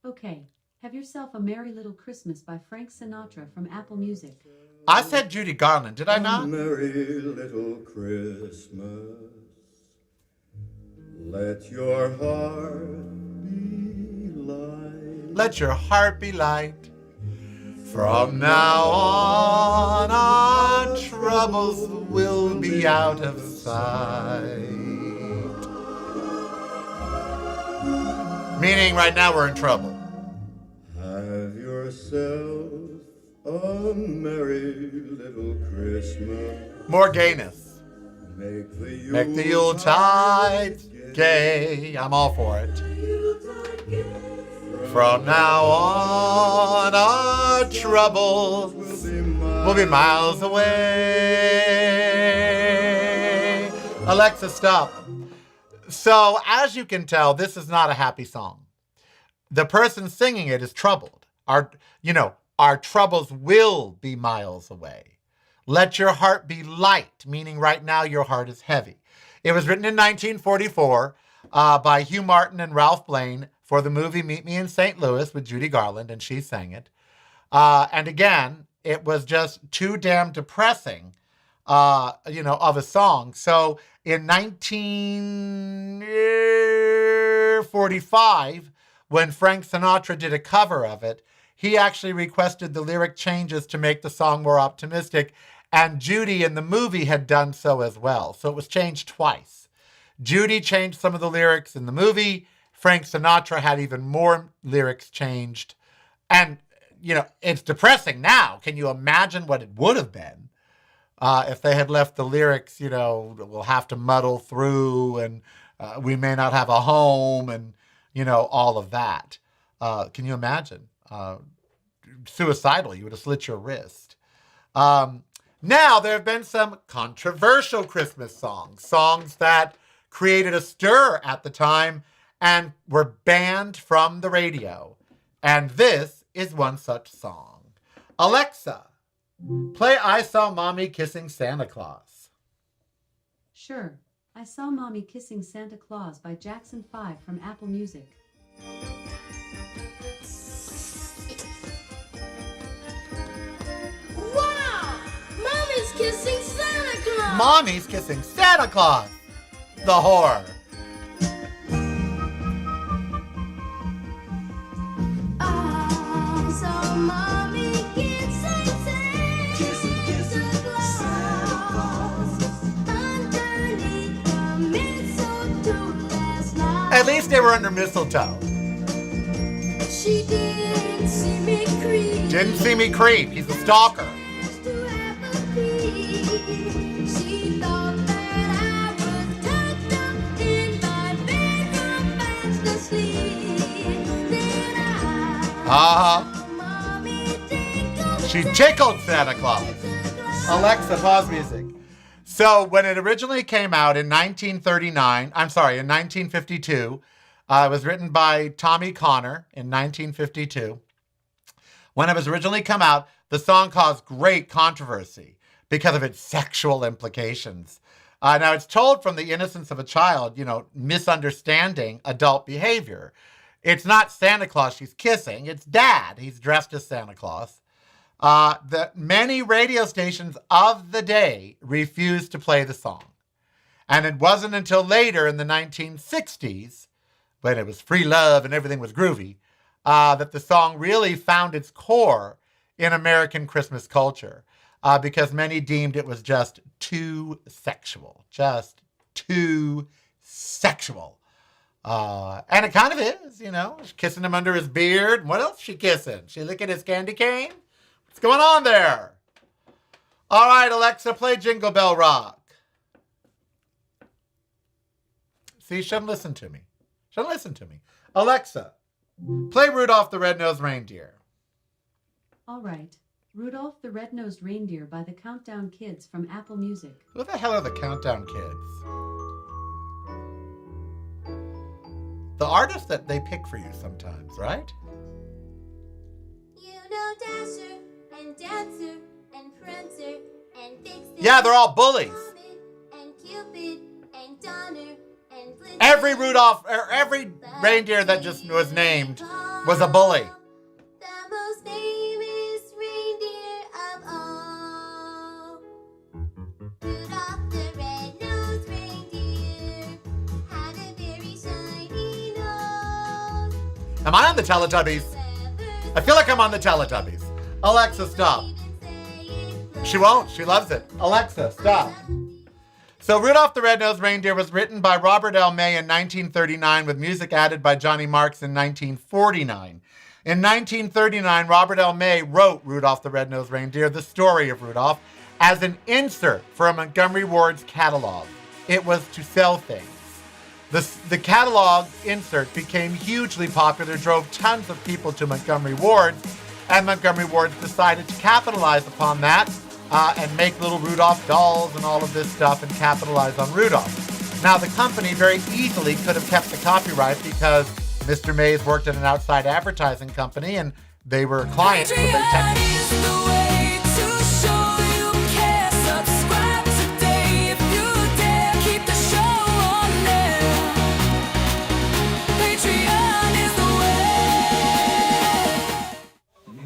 Okay, Have Yourself a Merry Little Christmas by Frank Sinatra from Apple Music. I said Judy Garland, did I not? Merry little Christmas. Let your heart be light. Let your heart be light. From now on, our troubles will be out of sight. Meaning right now we're in trouble. Have yourself a merry little Christmas. More gayness. Make the Yuletide gay. I'm all for it. From now on, our troubles will be miles away. Alexa, stop. So, as you can tell, this is not a happy song. The person singing it is troubled. Our troubles will be miles away. Let your heart be light, meaning right now your heart is heavy. It was written in 1944 by Hugh Martin and Ralph Blaine for the movie Meet Me in St. Louis with Judy Garland, and she sang it. And again, it was just too damn depressing, of a song. So in 1945, when Frank Sinatra did a cover of it, he actually requested the lyric changes to make the song more optimistic, and Judy in the movie had done so as well. So it was changed twice. Judy changed some of the lyrics in the movie. Frank Sinatra had even more lyrics changed. And, it's depressing now. Can you imagine what it would have been if they had left the lyrics, we'll have to muddle through and we may not have a home and, all of that. Can you imagine? Suicidal, you would have slit your wrist. Now, there have been some controversial Christmas songs that created a stir at the time and were banned from the radio. And this is one such song. Alexa, play I Saw Mommy Kissing Santa Claus. Sure, I Saw Mommy Kissing Santa Claus by Jackson 5 from Apple Music. Wow! Mommy's kissing Santa Claus! Mommy's kissing Santa Claus. The whore. I saw Mommy kissing Santa Claus underneath the mistletoe last night. At least they were under mistletoe. She didn't see me creep. Didn't see me creep. He's a stalker. To have a peek. She thought that I was tucked up in my bedroom fast asleep. Then I Mommy tickled She tickled Santa Claus. Alexa, pause music. So when it originally came out in 1952, it was written by Tommy Connor in 1952. When it was originally come out, the song caused great controversy because of its sexual implications. Now, it's told from the innocence of a child, misunderstanding adult behavior. It's not Santa Claus she's kissing. It's Dad. He's dressed as Santa Claus. Many radio stations of the day refused to play the song. And it wasn't until later in the 1960s, when it was free love and everything was groovy, that the song really found its core in American Christmas culture, because many deemed it was just too sexual. Just too sexual. And it kind of is, She's kissing him under his beard. What else is she kissing? She licking his candy cane? What's going on there? All right, Alexa, play Jingle Bell Rock. See, she shouldn't listen to me. Shouldn't listen to me. Alexa, play Rudolph the Red-Nosed Reindeer. All right. Rudolph the Red-Nosed Reindeer by the Countdown Kids from Apple Music. Who the hell are the Countdown Kids? The artists that they pick for you sometimes, right? You know Dasher and Dancer and Prancer and Vixen. Yeah, they're all bullies. Comet and Cupid and Donner and Blitzen. Every Rudolph, or every reindeer that just was named was a bully. The most famous reindeer of all. Rudolph the red-nosed reindeer had a very shiny nose. Am I on the Teletubbies? I feel like I'm on the Teletubbies. Alexa, stop. She won't. She loves it. Alexa, stop. So Rudolph the Red-Nosed Reindeer was written by Robert L. May in 1939 with music added by Johnny Marks in 1949. In 1939, Robert L. May wrote Rudolph the Red-Nosed Reindeer, the story of Rudolph, as an insert for a Montgomery Ward's catalog. It was to sell things. The catalog insert became hugely popular, drove tons of people to Montgomery Ward's, and Montgomery Ward's decided to capitalize upon that and make little Rudolph dolls and all of this stuff and capitalize on Rudolph. Now, the company very easily could have kept the copyright because Mr. Mays worked at an outside advertising company and they were clients, so they technically...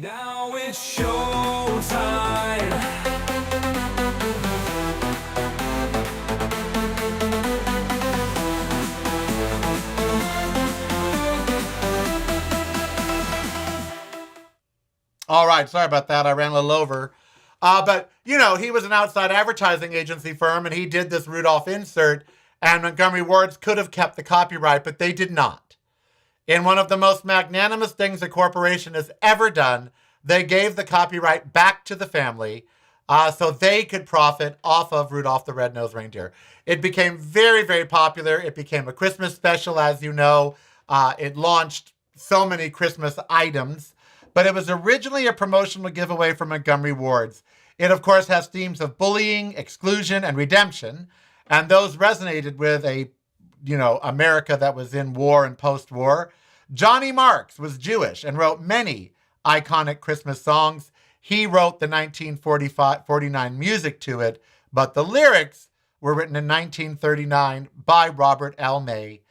Now it's showtime. All right, sorry about that. I ran a little over. But, you know, he was an outside advertising agency firm, and he did this Rudolph insert, and Montgomery Ward's could have kept the copyright, but they did not. In one of the most magnanimous things a corporation has ever done, they gave the copyright back to the family so they could profit off of Rudolph the Red-Nosed Reindeer. It became very, very popular. It became a Christmas special, as you know. It launched so many Christmas items. But it was originally a promotional giveaway for Montgomery Ward's. It, of course, has themes of bullying, exclusion, and redemption. And those resonated with America that was in war and post-war. Johnny Marks was Jewish and wrote many iconic Christmas songs. He wrote the 1949 music to it, but the lyrics were written in 1939 by Robert L. May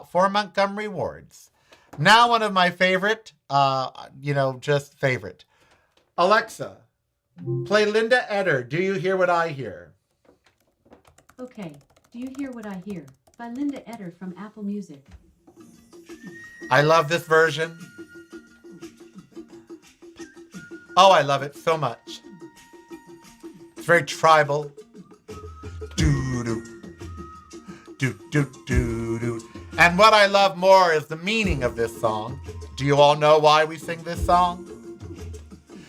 for Montgomery Ward's. Now one of my favorite, just favorite. Alexa, play Linda Eder, Do You Hear What I Hear? Okay, Do You Hear What I Hear? By Linda Eder from Apple Music. I love this version. Oh, I love it so much. It's very tribal. Do-do, do-do-do-do. And what I love more is the meaning of this song. Do you all know why we sing this song?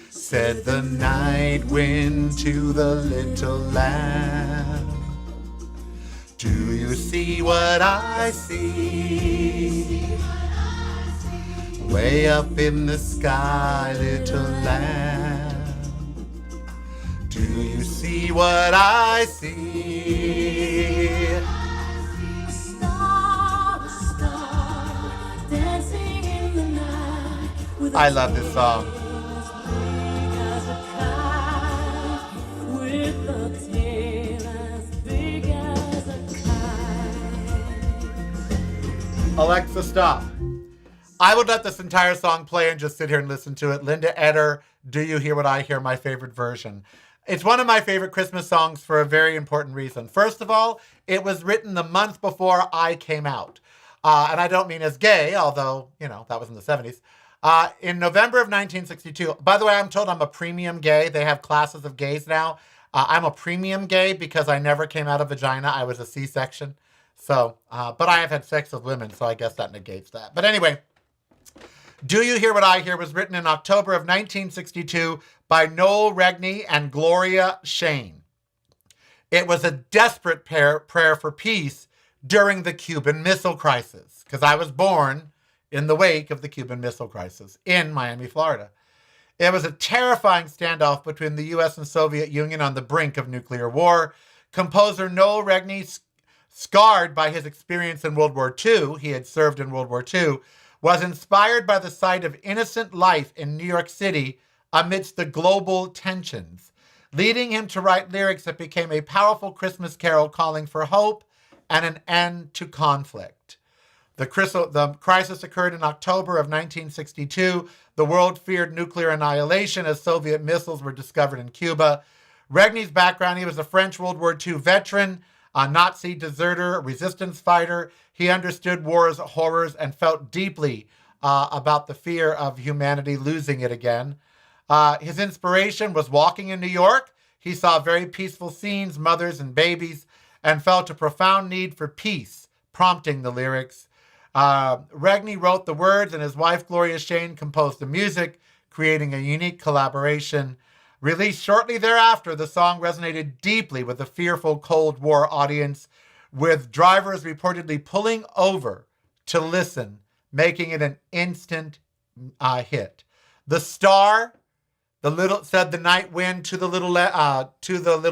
Said the night wind to the little lamb, do you see what I see? Way up in the sky, little lamb, do you see what I see? I love this song. Alexa, stop. I would let this entire song play and just sit here and listen to it. Linda Eder, Do You Hear What I Hear? My favorite version. It's one of my favorite Christmas songs for a very important reason. First of all, it was written the month before I came out. And I don't mean as gay, although, that was in the 70s. In November of 1962, by the way, I'm told I'm a premium gay. They have classes of gays now. I'm a premium gay because I never came out of vagina. I was a C-section. So, but I have had sex with women, so I guess that negates that. But anyway, Do You Hear What I Hear was written in October of 1962 by Noel Regney and Gloria Shane. It was a desperate prayer for peace during the Cuban Missile Crisis, because I was born in the wake of the Cuban Missile Crisis in Miami, Florida. It was a terrifying standoff between the U.S. and Soviet Union on the brink of nuclear war. Composer Noel Regney, scarred by his experience in World War II, he had served in World War II, was inspired by the sight of innocent life in New York City amidst the global tensions, leading him to write lyrics that became a powerful Christmas carol calling for hope and an end to conflict. The crisis occurred in October of 1962. The world feared nuclear annihilation as Soviet missiles were discovered in Cuba. Regney's background, he was a French World War II veteran, a Nazi deserter, a resistance fighter. He understood war's horrors and felt deeply about the fear of humanity losing it again. His inspiration was walking in New York. He saw very peaceful scenes, mothers and babies, and felt a profound need for peace, prompting the lyrics. Regney wrote the words, and his wife, Gloria Shane, composed the music, creating a unique collaboration. Released shortly thereafter, the song resonated deeply with the fearful Cold War audience, with drivers reportedly pulling over to listen, making it an instant hit. The Star, said the night wind to the little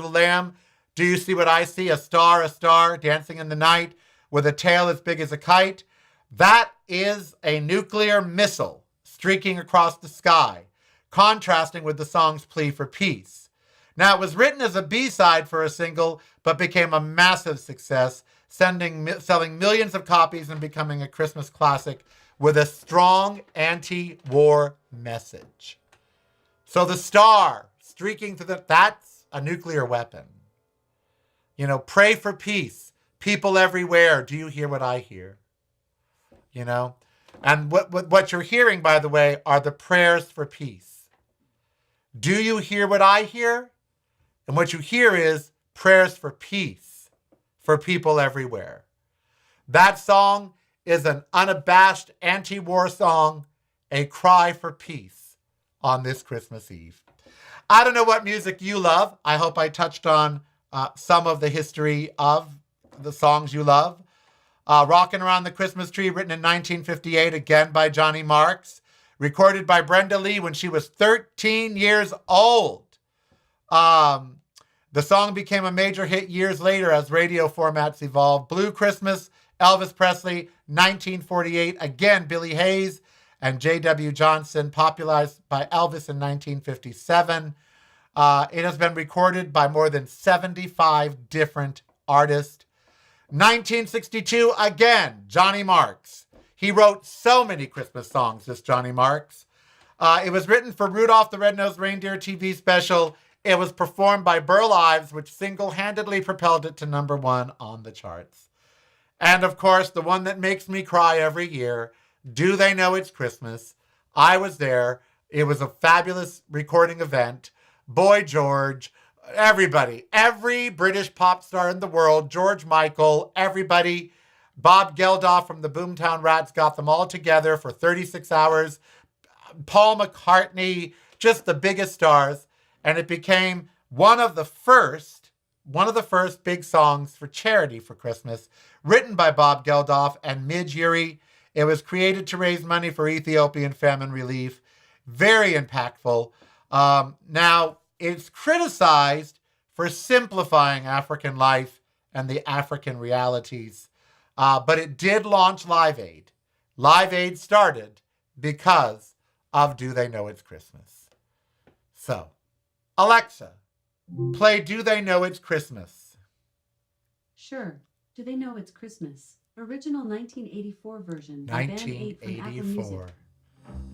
lamb. Do you see what I see? A star, dancing in the night with a tail as big as a kite. That is a nuclear missile streaking across the sky, contrasting with the song's plea for peace. Now, it was written as a B-side for a single, but became a massive success, selling millions of copies and becoming a Christmas classic with a strong anti-war message. So the star streaking through that's a nuclear weapon. You know, pray for peace. People everywhere, do you hear what I hear? You know? And what you're hearing, by the way, are the prayers for peace. Do you hear what I hear? And what you hear is prayers for peace for people everywhere. That song is an unabashed anti-war song, a cry for peace on this Christmas Eve. I don't know what music you love. I hope I touched on some of the history of the songs you love. Rockin' Around the Christmas Tree, written in 1958, again by Johnny Marks, recorded by Brenda Lee when she was 13 years old. The song became a major hit years later as radio formats evolved. Blue Christmas, Elvis Presley, 1948, again Billy Hayes and J.W. Johnson, popularized by Elvis in 1957. It has been recorded by more than 75 different artists. 1962, again, Johnny Marks. He wrote so many Christmas songs, this Johnny Marks. It was written for Rudolph the Red-Nosed Reindeer TV special. It was performed by Burl Ives, which single-handedly propelled it to #1 on the charts. And, of course, the one that makes me cry every year, Do They Know It's Christmas? I was there. It was a fabulous recording event. Boy George, everybody, every British pop star in the world, George Michael, everybody, Bob Geldof from the Boomtown Rats got them all together for 36 hours. Paul McCartney, just the biggest stars. And it became one of the first big songs for charity for Christmas, written by Bob Geldof and Midge Ure. It was created to raise money for Ethiopian famine relief. Very impactful. Now, it's criticized for simplifying African life and the African realities. But it did launch Live Aid. Live Aid started because of Do They Know It's Christmas? So, Alexa, play Do They Know It's Christmas? Sure. Do They Know It's Christmas? Original 1984 version. by Band Aid from Apple Music. 1984.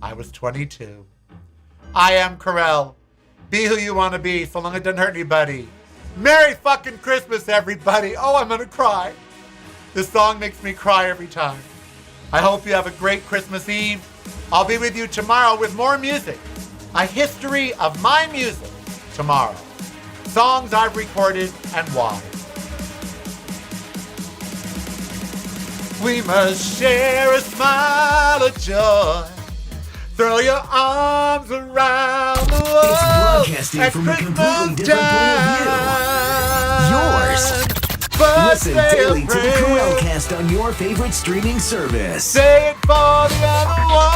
I was 22. I am Karel. Be who you want to be, so long it doesn't hurt anybody. Merry fucking Christmas, everybody. Oh, I'm going to cry. This song makes me cry every time. I hope you have a great Christmas Eve. I'll be with you tomorrow with more music. A history of my music tomorrow. Songs I've recorded and why. We must share a smile of joy Throw your arms around the world. It's broadcasting from a completely different point of view. Yours. Listen daily to the Karel Cast on your favorite streaming service. Say it for the other one.